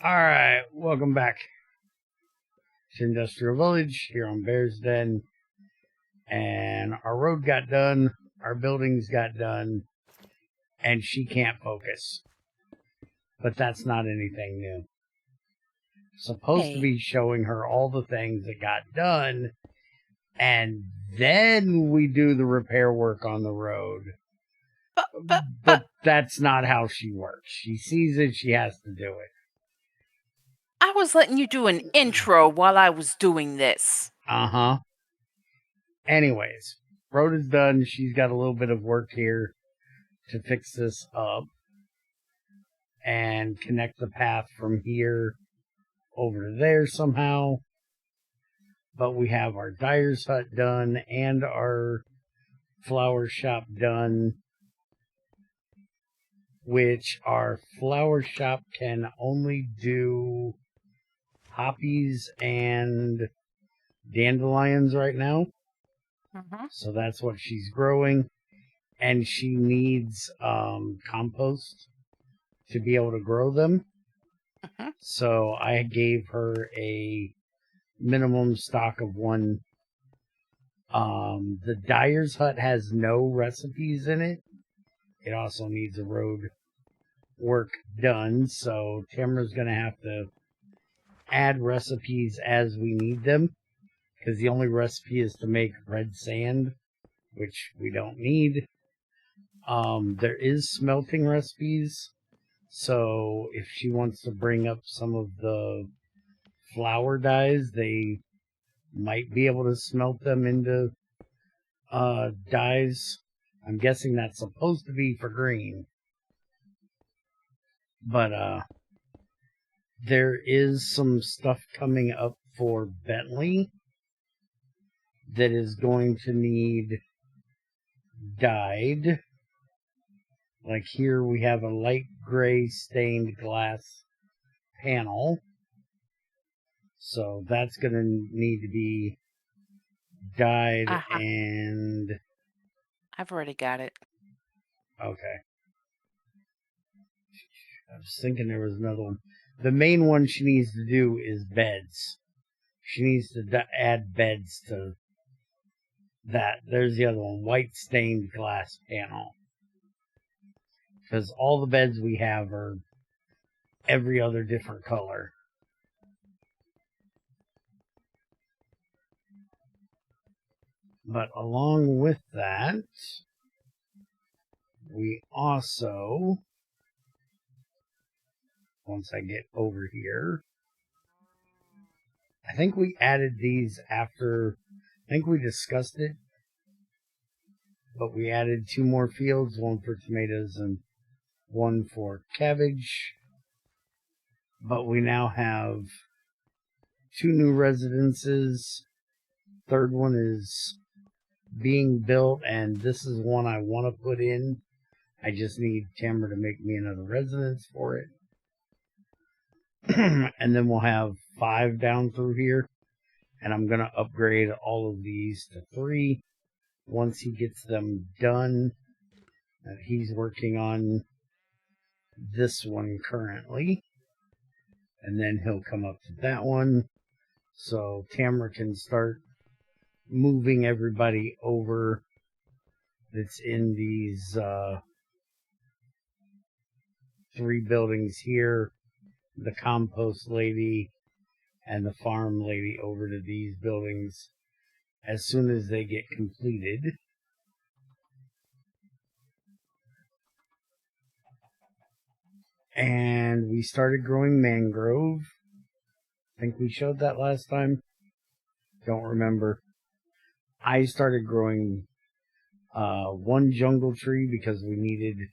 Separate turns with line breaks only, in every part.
Alright, welcome back to Industrial Village here on Bear's Den. And our road got done, our buildings got done, and she can't focus. But that's not anything new. Supposed to be showing her all the things that got done, and then we do the repair work on the road. But that's not how she works. She sees it, she has to do it.
I was letting you do an intro while I was doing this.
Uh-huh. Anyways, road is done. She's got a little bit of work here to fix this up and connect the path from here over to there somehow. But we have our Dyer's hut done and our flower shop done, which our flower shop can only do poppies and dandelions right now. So that's what she's growing. And she needs compost to be able to grow them. So I gave her a minimum stock of one. The Dyer's hut has no recipes in it. It also needs a road work done. So Tamara's going to have to add recipes as we need them. Because the only recipe is to make red sand, which we don't need. There is smelting recipes, so if she wants to bring up some of the flower dyes, they might be able to smelt them into dyes. I'm guessing that's supposed to be for green. But there is some stuff coming up for Bentley that is going to need dyed. Like here we have a light gray stained glass panel. So that's going to need to be dyed and...
I've already got it.
Okay. I was thinking there was another one. The main one she needs to do is beds. She needs to add beds to that. There's the other one, white stained glass panel. Because all the beds we have are every other different color. But along with that, we also, once I get over here, I think we added these after, I think we discussed it, but we added 2 more fields, one for tomatoes and one for cabbage. But we now have 2 new residences. Third one is being built, and this is one I want to put in. I just need Tamara to make me another residence for it. And then we'll have 5 down through here. And I'm going to upgrade all of these to 3 once he gets them done. He's working on this one currently. And then he'll come up to that one. So Tamara can start moving everybody over that's in these 3 buildings here. The compost lady and the farm lady over to these buildings as soon as they get completed. And we started growing mangrove. I think we showed that last time. Don't remember. I started growing 1 jungle tree because we needed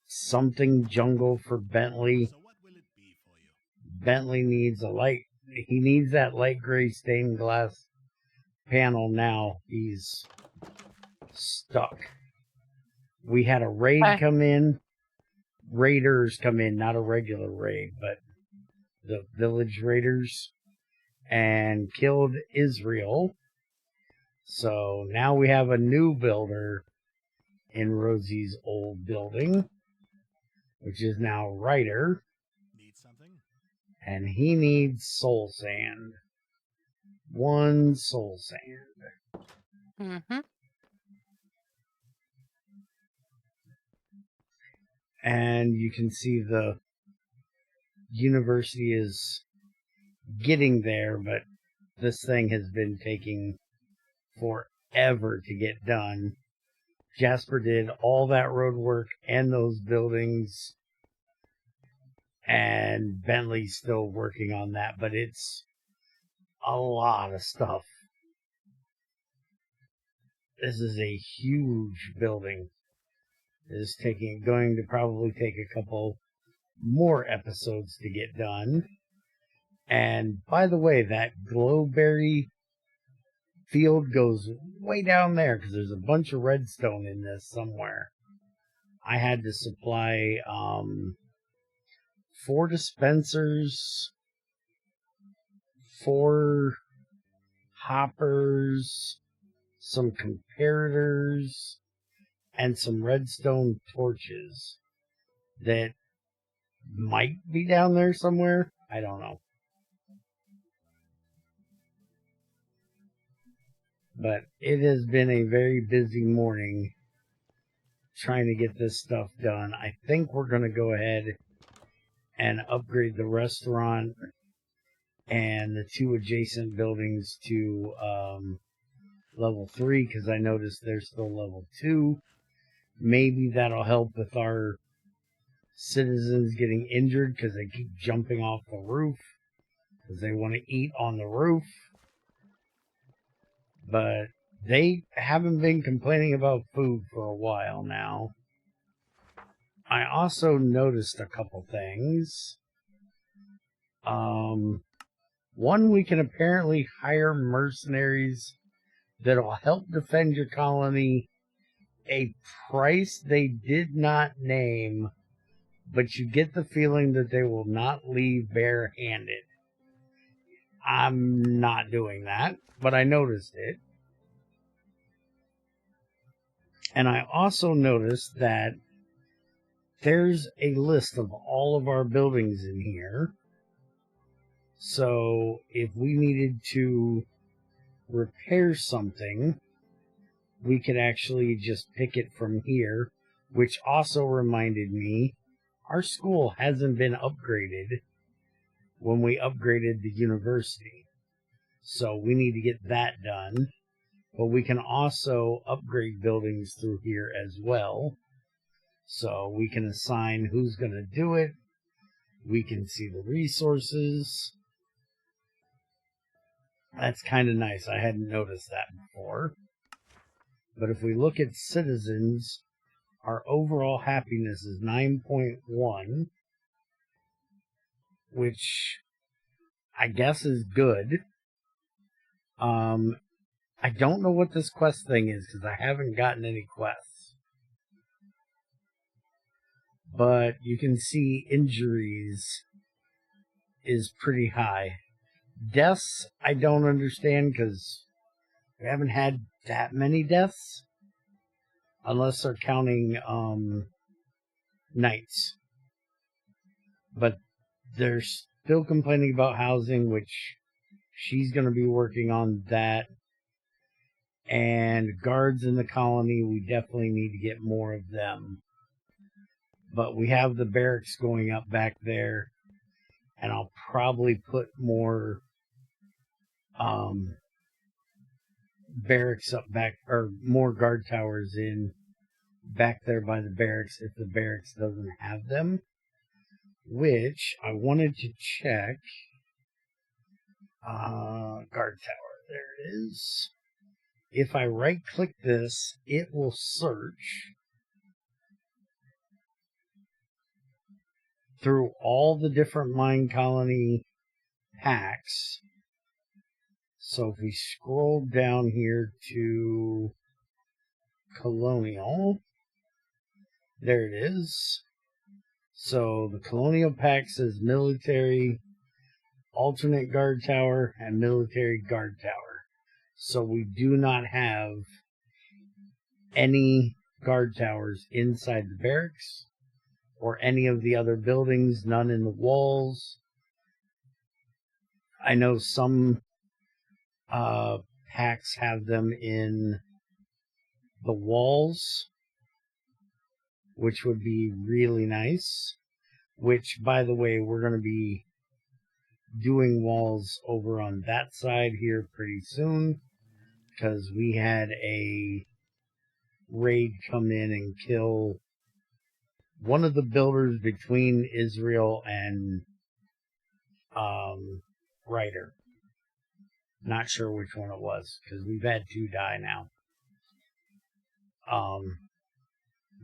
something jungle for Bentley. Bentley needs he needs that light gray stained glass panel now. He's stuck. We had a raid come in. Raiders come in, not a regular raid, but the village raiders, and killed Israel. So now we have a new builder in Rosie's old building, which is now Ryder.
something.
And he needs soul sand. 1 soul sand.
Mm-hmm.
And you can see the university is getting there, but this thing has been taking forever to get done. Jasper did all that road work and those buildings, and Bentley's still working on that, but it's a lot of stuff. This is a huge building. It is going to probably take a couple more episodes to get done. And by the way, that glowberry field goes way down there because there's a bunch of redstone in this somewhere. I had to supply 4 dispensers, 4 hoppers, some comparators, and some redstone torches that might be down there somewhere. I don't know. But it has been a very busy morning trying to get this stuff done. I think we're going to go ahead and upgrade the restaurant and the 2 adjacent buildings to level 3 because I noticed they're still level 2. Maybe that'll help with our citizens getting injured because they keep jumping off the roof because they want to eat on the roof. But they haven't been complaining about food for a while now. I also noticed a couple things. One, we can apparently hire mercenaries that'll help defend your colony. A price they did not name, but you get the feeling that they will not leave bare-handed. I'm not doing that, but I noticed it. And I also noticed that there's a list of all of our buildings in here. So if we needed to repair something, we could actually just pick it from here, which also reminded me, our school hasn't been upgraded when we upgraded the university. So we need to get that done. But we can also upgrade buildings through here as well. So we can assign who's going to do it. We can see the resources. That's kind of nice. I hadn't noticed that before. But if we look at citizens, our overall happiness is 9.1, which I guess is good. I don't know what this quest thing is because I haven't gotten any quests. But you can see injuries is pretty high. Deaths, I don't understand because we haven't had that many deaths. Unless they're counting nights. But they're still complaining about housing, which she's going to be working on that. And guards in the colony, we definitely need to get more of them. But we have the barracks going up back there. And I'll probably put more barracks up back, or more guard towers in back there by the barracks if the barracks doesn't have them. Which I wanted to check. Guard tower, there it is. If I right click this, it will search through all the different mine colony packs. So if we scroll down here to Colonial, there it is. So the Colonial pack says military, alternate guard tower, and military guard tower. So we do not have any guard towers inside the barracks or any of the other buildings, none in the walls. I know some packs have them in the walls, which would be really nice. Which, by the way, we're going to be doing walls over on that side here pretty soon, because we had a raid come in and kill one of the builders between Israel and Ryder. Not sure which one it was, because we've had 2 die now.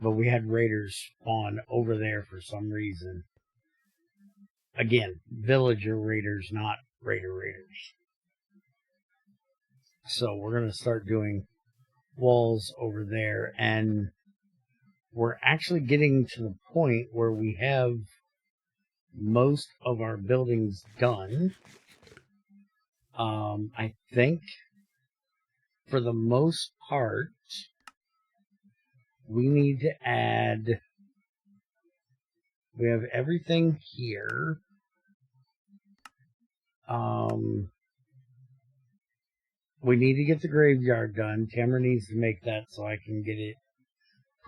But we had raiders spawn over there for some reason. Again, villager raiders, not raiders. So we're going to start doing walls over there, and we're actually getting to the point where we have most of our buildings done. I think for the most part, we need to add, we have everything here. We need to get the graveyard done. Tamara needs to make that so I can get it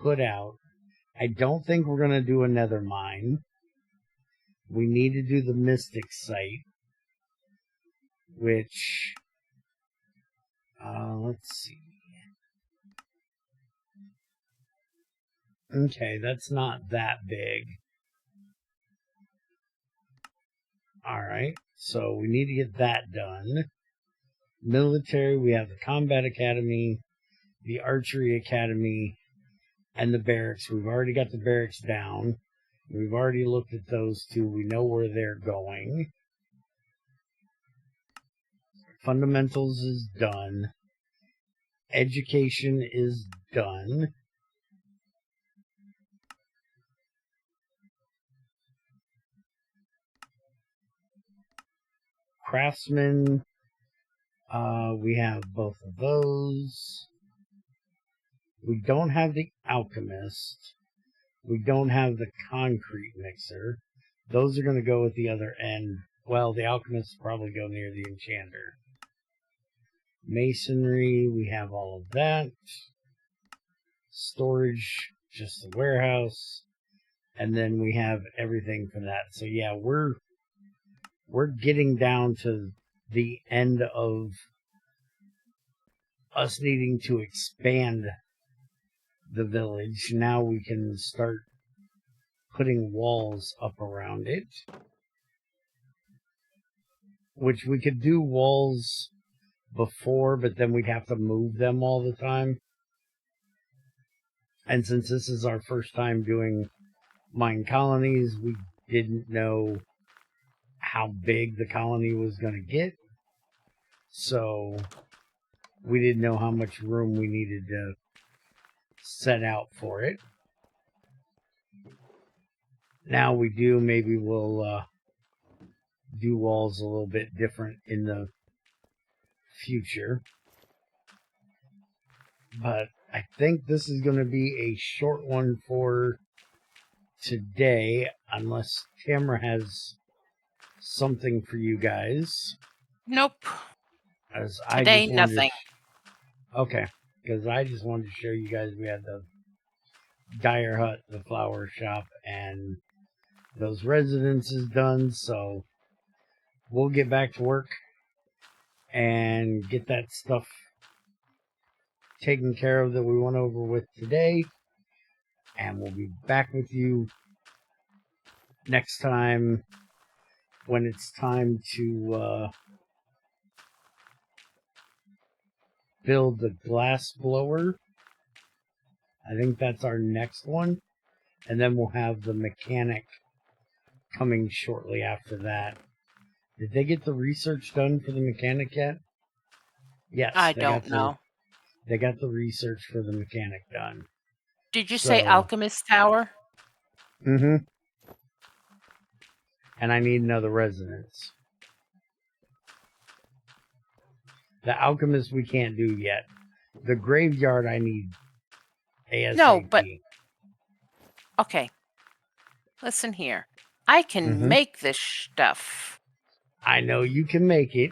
put out. I don't think we're going to do a nether mine. We need to do the mystic site, which, let's see. Okay, that's not that big. Alright, so we need to get that done. Military, we have the Combat Academy, the Archery Academy, and the barracks. We've already got the barracks down. We've already looked at those 2. We know where they're going. Fundamentals is done. Education is done. Craftsman, we have both of those. We don't have the alchemist. We don't have the concrete mixer. Those are going to go at the other end. Well, the alchemists probably go near the enchanter. Masonry, we have all of that. Storage, just the warehouse. And then we have everything for that. So yeah, we're getting down to the end of us needing to expand the village. Now we can start putting walls up around it. Which we could do walls before, but then we'd have to move them all the time. And since this is our first time doing mine colonies, we didn't know how big the colony was going to get. So we didn't know how much room we needed to set out for it. Now we do. Maybe we'll do walls a little bit different in the future. But I think this is going to be a short one for today, unless Tamara has something for you guys.
Nope.
As
Today,
I just wanted
nothing.
Okay, because I just wanted to show you guys we had the Dyer hut, the flower shop, and those residences done. So we'll get back to work and get that stuff taken care of that we went over with today. And we'll be back with you next time when it's time to build the glass blower. I think that's our next one. And then we'll have the mechanic coming shortly after that. Did they get the research done for the mechanic yet? Yes.
I don't know.
They got the research for the mechanic done.
Did you say Alchemist Tower?
Mm-hmm. And I need another residence. The alchemist we can't do yet. The graveyard I need ASAP.
No, but... Okay. Listen here. I can make this stuff.
I know you can make it,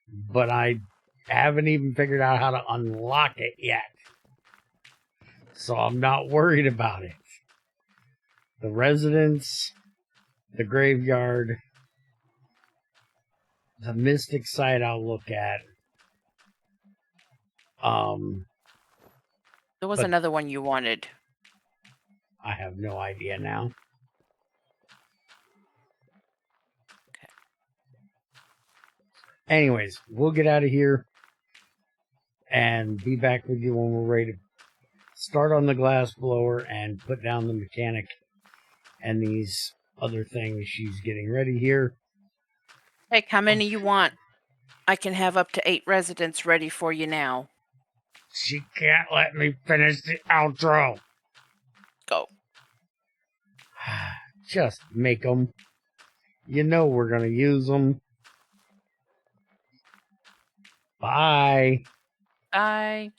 but I haven't even figured out how to unlock it yet. So I'm not worried about it. The residence, the graveyard, the mystic site I'll look at.
There was
but
another one you wanted.
I have no idea now.
Okay.
Anyways, we'll get out of here and be back with you when we're ready to start on the glass blower and put down the mechanic and these other things she's getting ready here.
Take how many you want. I can have up to 8 residents ready for you now.
She can't let me finish the outro.
Go.
Just make them. You know we're going to use them. Bye.
Bye.